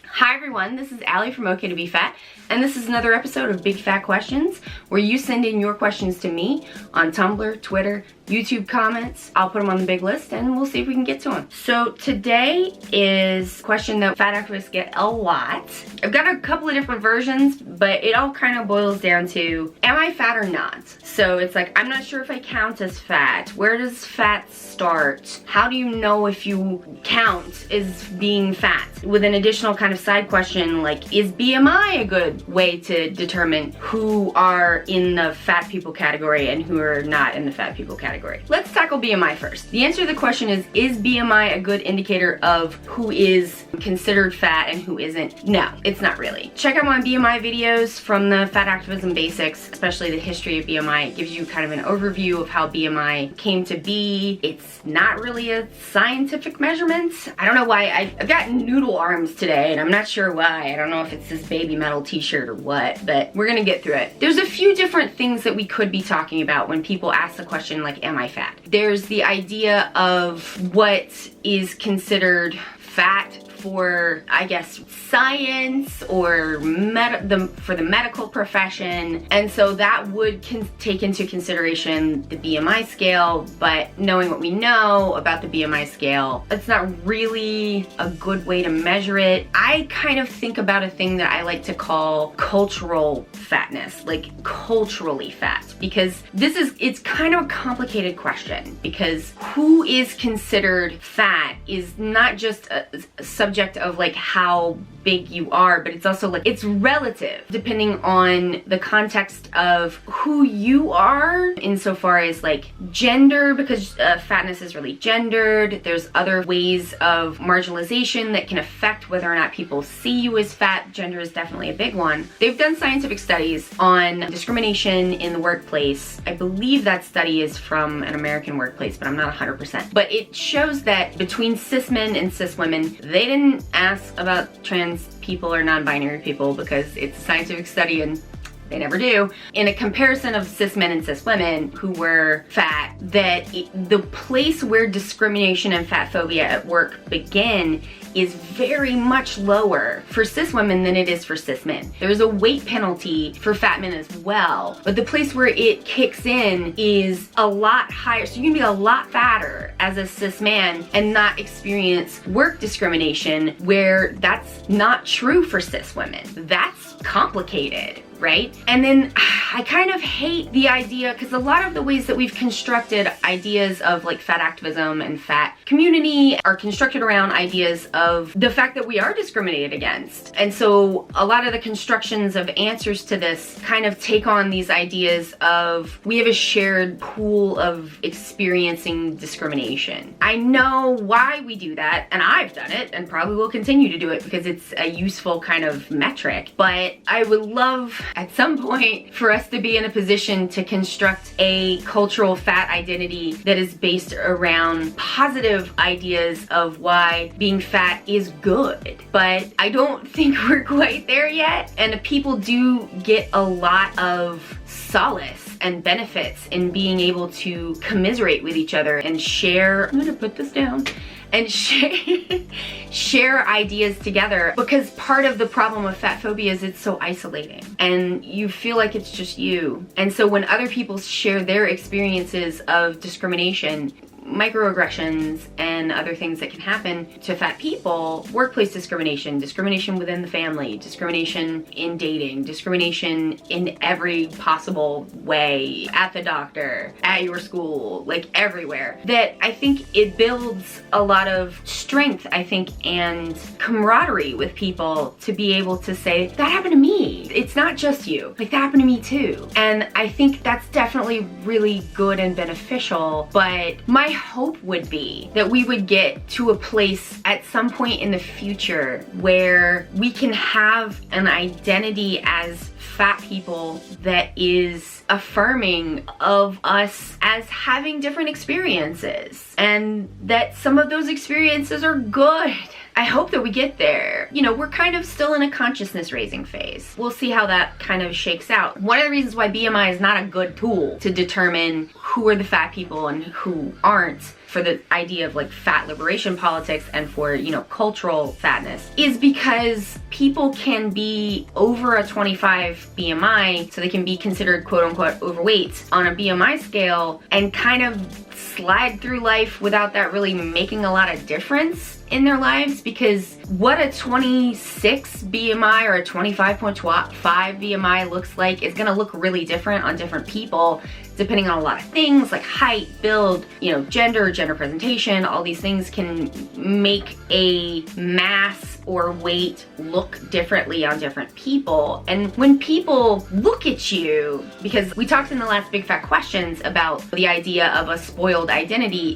Hi everyone, this is Allie from OK to Be Fat, and this is another episode of Big Fat Questions, where you send in your questions to me on Tumblr, Twitter, YouTube comments. I'll put them on the big list and we'll see if we can get to them. So today is a question that fat activists get a lot. I've got a couple of different versions, but it all kind of boils down to, am I fat or not? So it's like, I'm not sure if I count as fat. Where does fat start? How do you know if you count as being fat? With an additional kind of side question, like, is BMI a good way to determine who are in the fat people category and who are not in the fat people category? Let's tackle BMI first. The answer to the question is BMI a good indicator of who is considered fat and who isn't? No, it's not really. Check out my BMI videos from the Fat Activism Basics, especially the history of BMI. It gives you kind of an overview of how BMI came to be. It's not really a scientific measurement. I don't know why. I've got noodle arms today and I'm not sure why. I don't know if it's this Baby Metal t-shirt or what, but we're gonna get through it. There's a few different things that we could be talking about when people ask the question like, am I fat? There's the idea of what is considered fat for, I guess, science or for the medical profession. And so that would take into consideration the BMI scale, but knowing what we know about the BMI scale, it's not really a good way to measure it. I kind of think about a thing that I like to call cultural fatness, like culturally fat, because it's kind of a complicated question, because who is considered fat is not just a subject of like how big you are, but it's also like, it's relative depending on the context of who you are insofar as like gender, because fatness is really gendered. There's other ways of marginalization that can affect whether or not people see you as fat. Gender is definitely a big one. They've done scientific studies on discrimination in the workplace. I believe that study is from an American workplace, but I'm not 100%. But it shows that between cis men and cis women, they didn't ask about trans people or non-binary people because it's a scientific study and they never do. In a comparison of cis men and cis women who were fat, the place where discrimination and fat phobia at work begin is very much lower for cis women than it is for cis men. There's a weight penalty for fat men as well, but the place where it kicks in is a lot higher. So you can be a lot fatter as a cis man and not experience work discrimination, where that's not true for cis women. That's complicated, right? And then I kind of hate the idea, because a lot of the ways that we've constructed ideas of like fat activism and fat community are constructed around ideas of the fact that we are discriminated against. And so a lot of the constructions of answers to this kind of take on these ideas of we have a shared pool of experiencing discrimination. I know why we do that, and I've done it and probably will continue to do it because it's a useful kind of metric, but I would love at some point for us to be in a position to construct a cultural fat identity that is based around positive ideas of why being fat is good. But I don't think we're quite there yet, and people do get a lot of solace and benefits in being able to commiserate with each other and share, I'm gonna put this down, and share ideas together, because part of the problem with fat phobia is it's so isolating and you feel like it's just you. And so when other people share their experiences of discrimination, microaggressions and other things that can happen to fat people, workplace discrimination, discrimination within the family, discrimination in dating, discrimination in every possible way, at the doctor, at your school, like everywhere, that I think it builds a lot of strength, I think, and camaraderie with people to be able to say, that happened to me. It's not just you, like that happened to me too. And I think that's definitely really good and beneficial, but my hope would be that we would get to a place at some point in the future where we can have an identity as fat people that is affirming of us as having different experiences, and that some of those experiences are good. I hope that we get there. You know, we're kind of still in a consciousness raising phase. We'll see how that kind of shakes out. One of the reasons why BMI is not a good tool to determine who are the fat people and who aren't, for the idea of like fat liberation politics and for, you know, cultural fatness, is because people can be over a 25 BMI, so they can be considered quote unquote overweight on a BMI scale and kind of slide through life without that really making a lot of difference in their lives, because what a 26 BMI or a 25.5 BMI looks like is gonna look really different on different people, depending on a lot of things like height, build, you know, gender presentation. All these things can make a mass or weight look differently on different people. And when people look at you, because we talked in the last Big Fat Questions about the idea of a spoiled identity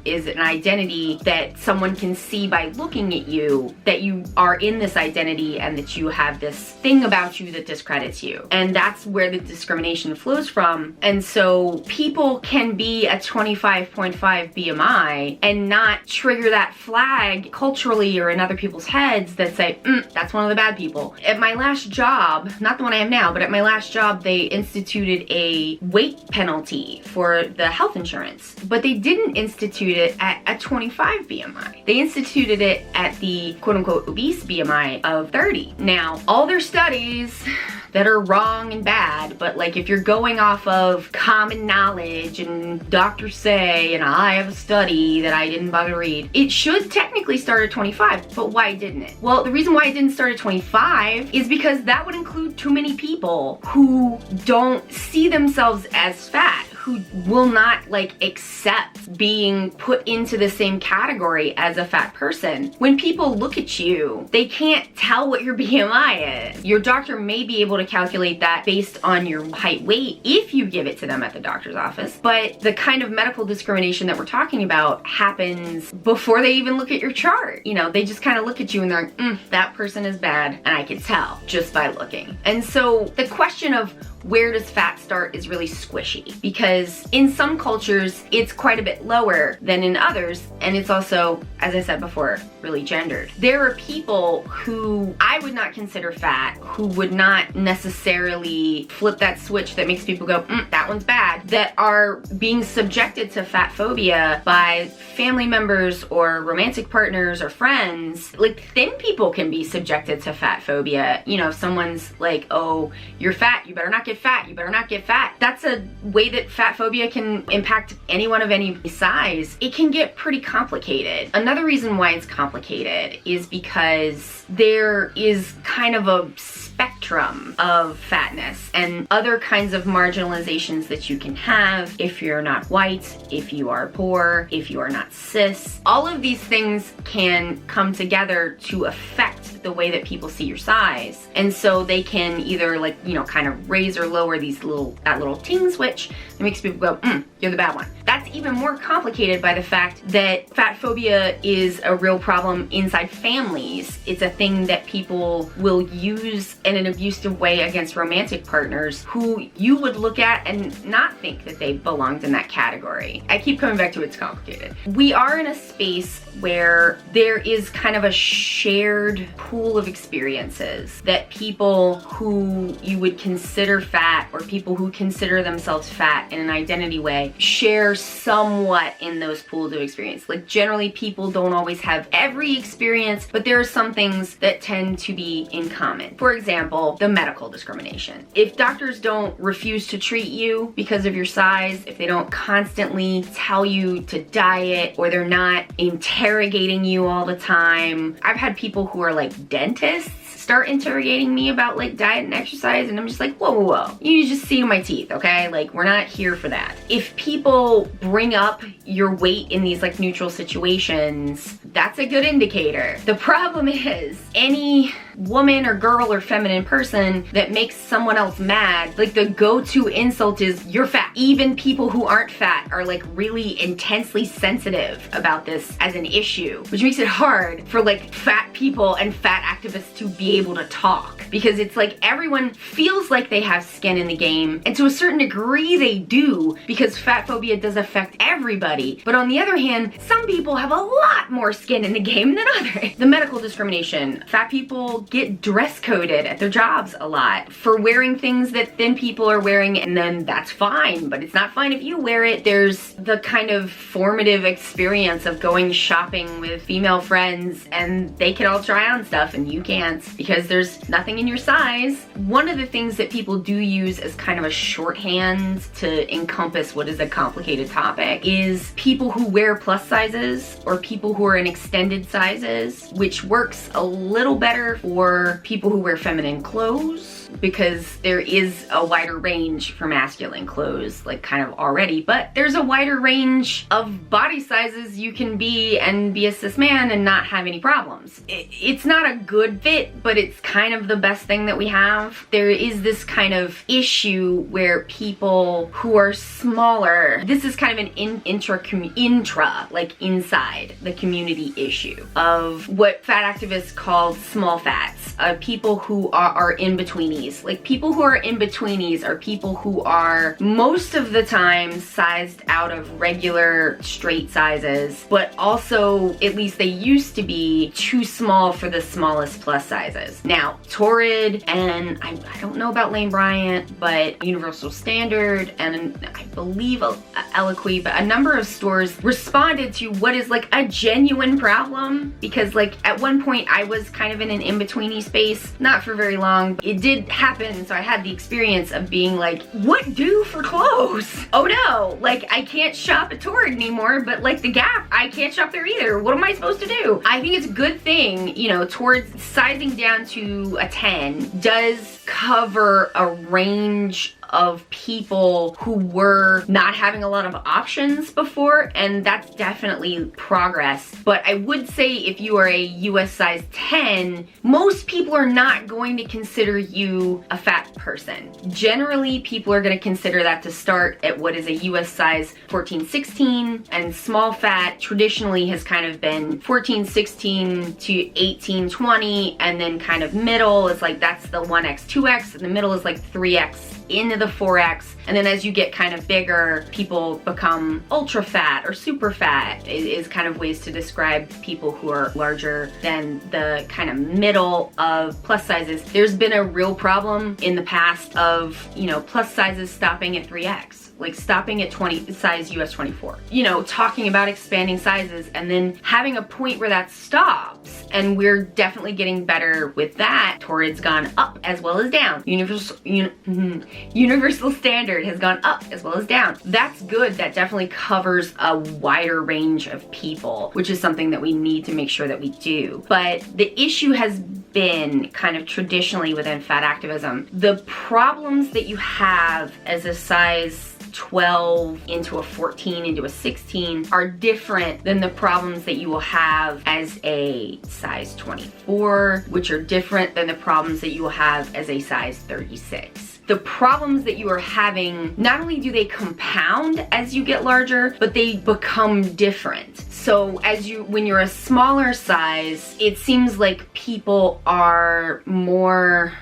is an identity that someone can see by looking at you, that you are in this identity and that you have this thing about you that discredits you. And that's where the discrimination flows from. And so people can be a 25.5 BMI and not trigger that flag culturally or in other people's heads that say, that's one of the bad people. At my last job, not the one I am now, but at my last job, they instituted a weight penalty for the health insurance, but they didn't institute it at a 25 BMI. They instituted it at the quote unquote obese BMI of 30. Now, all their studies that are wrong and bad, but like if you're going off of common knowledge and doctors say, and I have a study that I didn't bother to read, it should technically start at 25, but why didn't it? Well, the reason why it didn't start at 25 is because that would include too many people who don't see themselves as fat, who will not like accept being put into the same category as a fat person. When people look at you, they can't tell what your BMI is. Your doctor may be able to calculate that based on your height, weight, if you give it to them at the doctor's office, but the kind of medical discrimination that we're talking about happens before they even look at your chart. You know, they just kind of look at you and they're like, that person is bad, and I can tell just by looking. And so the question of where does fat start is really squishy, because in some cultures it's quite a bit lower than in others, and it's also, as I said before, really gendered. There are people who I would not consider fat, who would not necessarily flip that switch that makes people go, that one's bad, that are being subjected to fat phobia by family members or romantic partners or friends. Like thin people can be subjected to fat phobia. You know, if someone's like, oh, you're fat, you better not get fat, you better not get fat. That's a way that fat phobia can impact anyone of any size. It can get pretty complicated. Another reason why it's complicated is because there is kind of a spectrum of fatness and other kinds of marginalizations that you can have if you're not white, if you are poor, if you are not cis. All of these things can come together to affect the way that people see your size. And so they can either like, you know, kind of raise or lower that little ting switch that makes people go, you're the bad one. That's even more complicated by the fact that fat phobia is a real problem inside families. It's a thing that people will use in an abusive way against romantic partners who you would look at and not think that they belonged in that category. I keep coming back to it's complicated. We are in a space where there is kind of a shared pool of experiences that people who you would consider fat or people who consider themselves fat in an identity way share somewhat in those pools of experience. Like generally people don't always have every experience, but there are some things that tend to be in common. For example, the medical discrimination. If doctors don't refuse to treat you because of your size, if they don't constantly tell you to diet, or they're not interrogating you all the time. I've had people who are like dentists start interrogating me about like diet and exercise, and I'm just like, whoa, whoa, whoa. You just see my teeth, okay? Like, we're not here for that. If people bring up your weight in these like neutral situations, that's a good indicator. The problem is any woman or girl or feminine person that makes someone else mad, like the go-to insult is, you're fat. Even people who aren't fat are like really intensely sensitive about this as an issue, which makes it hard for like fat people and fat activists to be able to talk, because it's like everyone feels like they have skin in the game, and to a certain degree they do, because fat phobia does affect everybody. But on the other hand, some people have a lot more skin in the game than others. The medical discrimination. Fat people get dress coded at their jobs a lot for wearing things that thin people are wearing, and then that's fine, but it's not fine if you wear it. There's the kind of formative experience of going shopping with female friends, and they can all try on stuff and you can't because there's nothing in your size. One of the things that people do use as kind of a shorthand to encompass what is a complicated topic is people who wear plus sizes or people who are in extended sizes, which works a little better for people who wear feminine clothes, because there is a wider range for masculine clothes, like kind of already, but there's a wider range of body sizes you can be and be a cis man and not have any problems. It's not a good fit, but it's kind of the best thing that we have. There is this kind of issue where people who are smaller, this is kind of an intra, like inside the community issue of what fat activists call small fats, people who are in-betweenies. Like people who are in-betweenies are people who are most of the time sized out of regular straight sizes, but also, at least they used to be, too small for the smallest plus sizes. Now, Torrid and I don't know about Lane Bryant, but Universal Standard and I believe Eloquii, but a number of stores responded to what is like a genuine problem, because like at one point I was kind of in an in-betweeny space, not for very long. It did happen, so I had the experience of being like, what do for clothes? Oh no, like I can't shop at Torrid anymore, but like the Gap, I can't shop there either. What am I supposed to do? I think it's a good thing, you know, Torrid sizing down to a 10 does cover a range of people who were not having a lot of options before, and that's definitely progress. But I would say if you are a US size 10, most people are not going to consider you a fat person. Generally, people are going to consider that to start at what is a US size 14, 16, and small fat traditionally has kind of been 14, 16 to 18, 20, and then kind of middle is like, that's the 1X, 2X, and the middle is like 3X into the 4X, and then as you get kind of bigger, people become ultra fat or super fat is kind of ways to describe people who are larger than the kind of middle of plus sizes. There's been a real problem in the past of, you know, plus sizes stopping at 3X. Like stopping at size US 24. You know, talking about expanding sizes and then having a point where that stops. And we're definitely getting better with that. Torrid's gone up as well as down. Universal Standard has gone up as well as down. That's good. That definitely covers a wider range of people, which is something that we need to make sure that we do. But the issue has been kind of traditionally within fat activism, the problems that you have as a size 12 into a 14 into a 16 are different than the problems that you will have as a size 24, which are different than the problems that you will have as a size 36. The problems that you are having, not only do they compound as you get larger, but they become different. So when you're a smaller size, it seems like people are more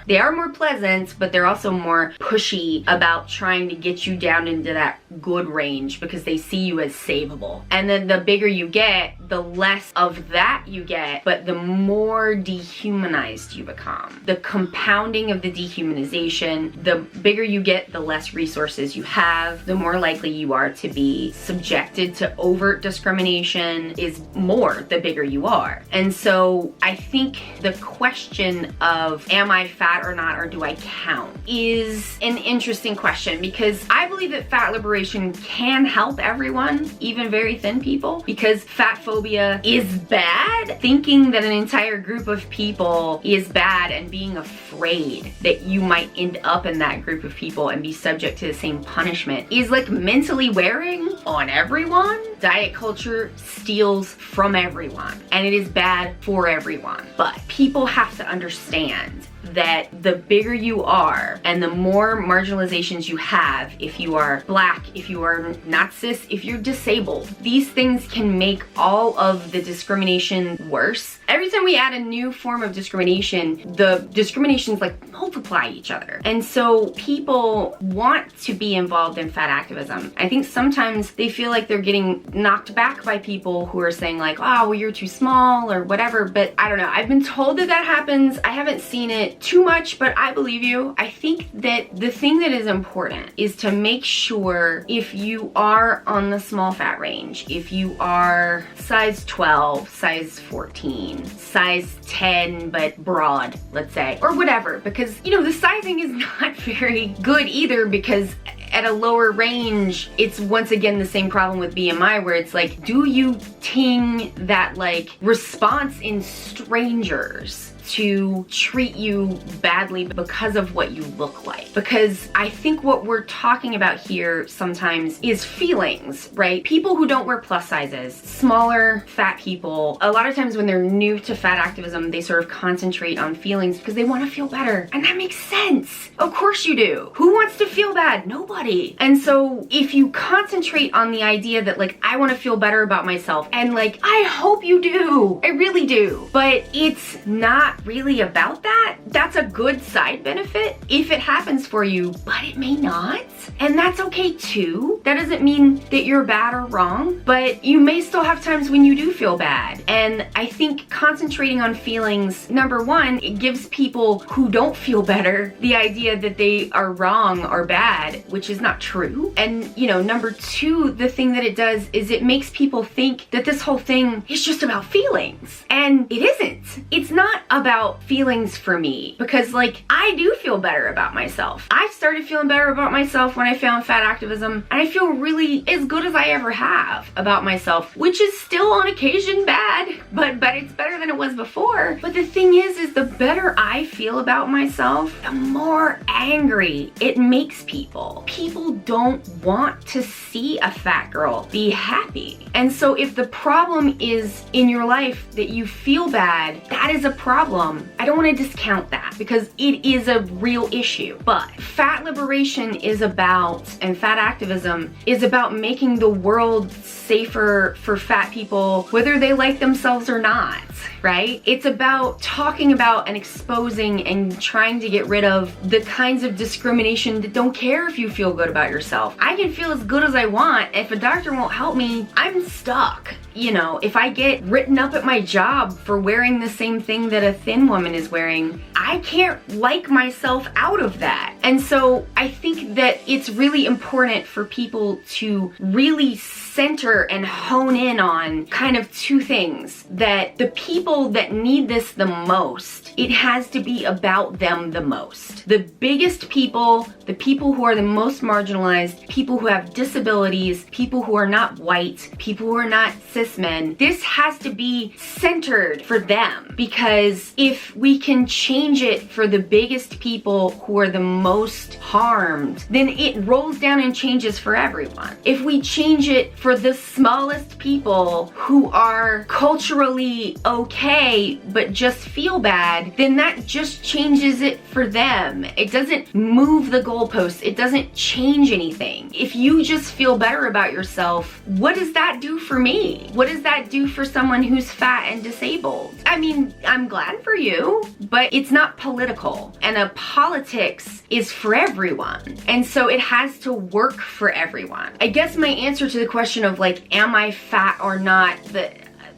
pleasant, but they're also more pushy about trying to get you down into that good range because they see you as savable. And then the bigger you get, the less of that you get, but the more dehumanized you become. The compounding of the dehumanization, the bigger you get, the less resources you have, the more likely you are to be subjected to overt discrimination is more the bigger you are. And so I think the question of am I fat or not, or do I count, is an interesting question, because I believe that fat liberation can help everyone, even very thin people, because fat phobia is bad. Thinking that an entire group of people is bad and being afraid that you might end up in that group of people and be subject to the same punishment is like mentally wearing on everyone. diet culture steals from everyone and it is bad for everyone. But people have to understand that the bigger you are and the more marginalizations you have, if you are black, if you are not cis, if you're disabled, these things can make all of the discrimination worse. Every time we add a new form of discrimination, the discriminations like multiply each other. And so people want to be involved in fat activism. I think sometimes they feel like they're getting knocked back by people who are saying like, oh, well, you're too small or whatever. But I don't know. I've been told that happens. I haven't seen it too much, but I believe you. I think that the thing that is important is to make sure if you are on the small fat range, if you are size 12, size 14, size 10, but broad, let's say, or whatever, because, you know, the sizing is not very good either, because at a lower range, it's once again the same problem with BMI where it's like, do you ting that like response in strangers to treat you badly because of what you look like? Because I think what we're talking about here sometimes is feelings, right? People who don't wear plus sizes, smaller fat people, a lot of times when they're new to fat activism, they sort of concentrate on feelings because they want to feel better. And that makes sense. Of course you do. Who wants to feel bad? Nobody. And so if you concentrate on the idea that like, I want to feel better about myself, and like, I hope you do, I really do, but it's not really about that, that's a good side benefit if it happens for you, but it may not. And that's okay too. That doesn't mean that you're bad or wrong, but you may still have times when you do feel bad. And I think concentrating on feelings, number one, it gives people who don't feel better the idea that they are wrong or bad, which is not true. And, you know, number two, the thing that it does is it makes people think that this whole thing is just about feelings. And it isn't. It's not about feelings for me, because like, I do feel better about myself. I started feeling better about myself when I found fat activism, and I feel really as good as I ever have about myself, which is still on occasion bad, but it's better than it was before. But the thing is the better I feel about myself, the more angry it makes people. People don't want to see a fat girl be happy. And so if the problem is in your life that you feel bad, that is a problem. I don't want to discount that because it is a real issue. But fat liberation is about, and fat activism is about making the world safer for fat people, whether they like themselves or not, right? It's about talking about and exposing and trying to get rid of the kinds of discrimination that don't care if you feel good about yourself. I can feel as good as I want. If a doctor won't help me, I'm stuck. You know, if I get written up at my job for wearing the same thing that a thin woman is wearing, I can't like myself out of that. And so I think that it's really important for people to really center and hone in on kind of two things. That the people that need this the most, it has to be about them the most. The biggest people, the people who are the most marginalized, people who have disabilities, people who are not white, people who are not cis men, this has to be centered for them. Because if we can change it for the biggest people who are the most harmed, then it rolls down and changes for everyone. If we change it for the smallest people who are culturally okay but just feel bad, then that just changes it for them. It doesn't move the goalposts. It doesn't change anything. If you just feel better about yourself, what does that do for me? What does that do for someone who's fat and disabled? I mean, I'm glad for you, but it's not political. And a politics is for everyone. And so it has to work for everyone. I guess my answer to the question of like, am I fat or not?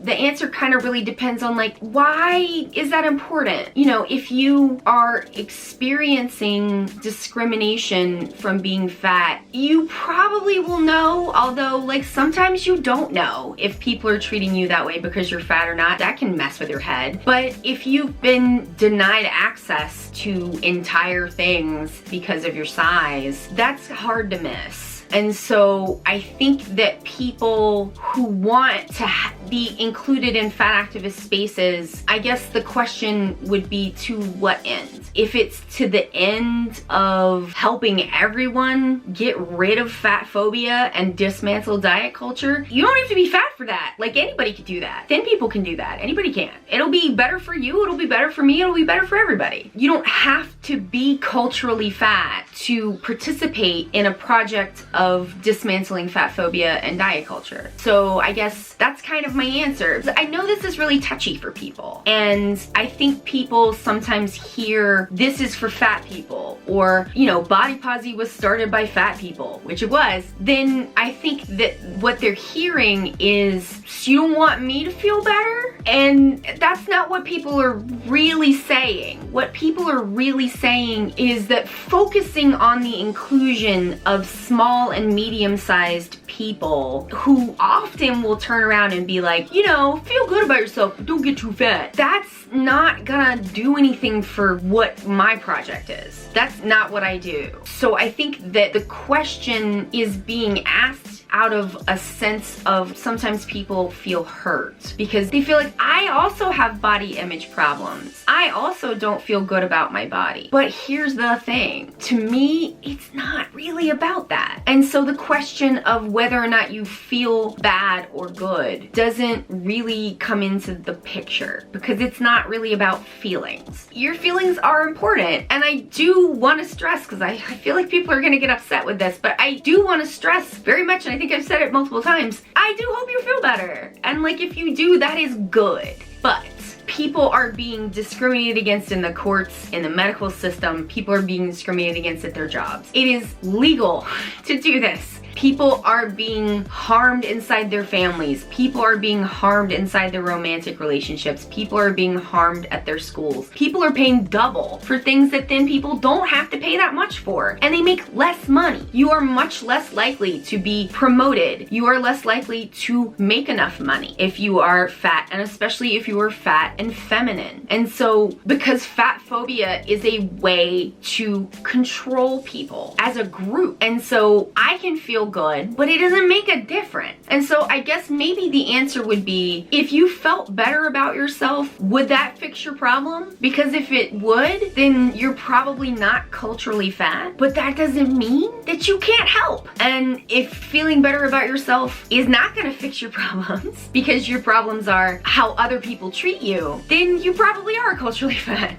The answer kind of really depends on like, why is that important? You know, if you are experiencing discrimination from being fat, you probably will know, although like sometimes you don't know if people are treating you that way because you're fat or not. That can mess with your head. But if you've been denied access to entire things because of your size, that's hard to miss. And so I think that people who want to be included in fat activist spaces, I guess the question would be to what end? If it's to the end of helping everyone get rid of fat phobia and dismantle diet culture, you don't have to be fat for that. Like, anybody can do that. Thin people can do that. Anybody can. It'll be better for you. It'll be better for me. It'll be better for everybody. You don't have to be culturally fat to participate in a project of dismantling fat phobia and diet culture. So I guess that's kind of my answer. I know this is really touchy for people, and I think people sometimes hear this is for fat people, or, you know, Body Posi was started by fat people, which it was. Then I think that what they're hearing is, so you don't want me to feel better? And that's not what people are really saying. What people are really saying is that focusing on the inclusion of small and medium-sized people who often will turn around and be like, you know, feel good about yourself, but don't get too fat. That's not gonna do anything for what my project is. That's not what I do. So I think that the question is being asked out of a sense of sometimes people feel hurt because they feel like, I also have body image problems. I also don't feel good about my body. But here's the thing. To me, it's not really about that. And so the question of whether or not you feel bad or good doesn't really come into the picture because it's not really about feelings. Your feelings are important. And I do want to stress, because I feel like people are going to get upset with this, but I do want to stress very much, and I think I've said it multiple times, I do hope you feel better. And like, if you do, that is good. But people are being discriminated against in the courts, in the medical system. People are being discriminated against at their jobs. It is legal to do this. People are being harmed inside their families. People are being harmed inside their romantic relationships. People are being harmed at their schools. People are paying double for things that thin people don't have to pay that much for, and they make less money. You are much less likely to be promoted. You are less likely to make enough money if you are fat, and especially if you are fat and feminine. And so, because fat phobia is a way to control people as a group, and so I can feel good, but it doesn't make a difference. And so I guess maybe the answer would be, if you felt better about yourself, would that fix your problem? Because if it would, then you're probably not culturally fat, but that doesn't mean that you can't help. And if feeling better about yourself is not gonna fix your problems, because your problems are how other people treat you, then you probably are culturally fat.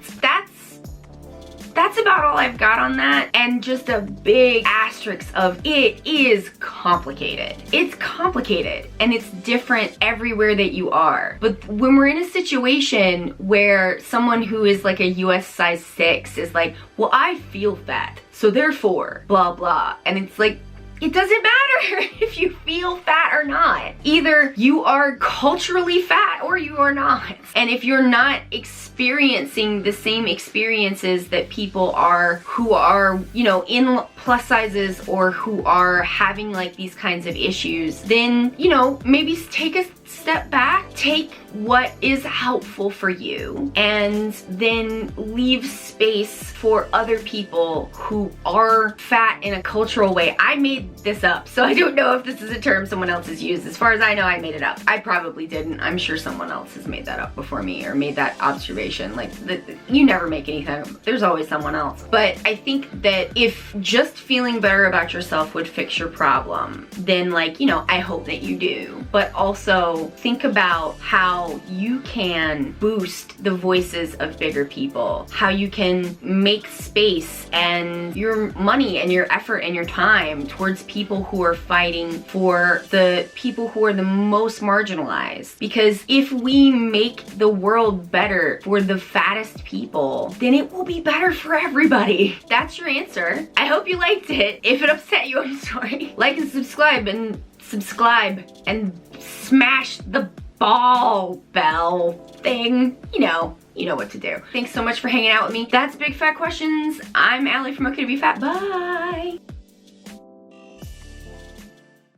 That's about all I've got on that, and just a big asterisk of it is complicated. It's complicated, and it's different everywhere that you are. But when we're in a situation where someone who is like a US size 6 is like, well, I feel fat, so therefore, blah, blah, and it's like, it doesn't matter if you feel fat or not. Either you are culturally fat or you are not. And if you're not experiencing the same experiences that people are who are, you know, in plus sizes or who are having like these kinds of issues, then, you know, maybe take a step back, take what is helpful for you, and then leave space for other people who are fat in a cultural way. I made this up, so I don't know if this is a term someone else has used. As far as I know, I made it up. I probably didn't. I'm sure someone else has made that up before me or made that observation. Like, you never make anything. There's always someone else. But I think that if just feeling better about yourself would fix your problem, then, like, you know, I hope that you do. But also think about how you can boost the voices of bigger people, how you can make space and your money and your effort and your time towards people who are fighting for the people who are the most marginalized. Because if we make the world better for the fattest people, then it will be better for everybody. That's your answer. I hope you liked it. If it upset you, I'm sorry. Like and subscribe and smash the bell thing. You know what to do. Thanks so much for hanging out with me. That's Big Fat Questions. I'm Allie from Okay to Be Fat. Bye.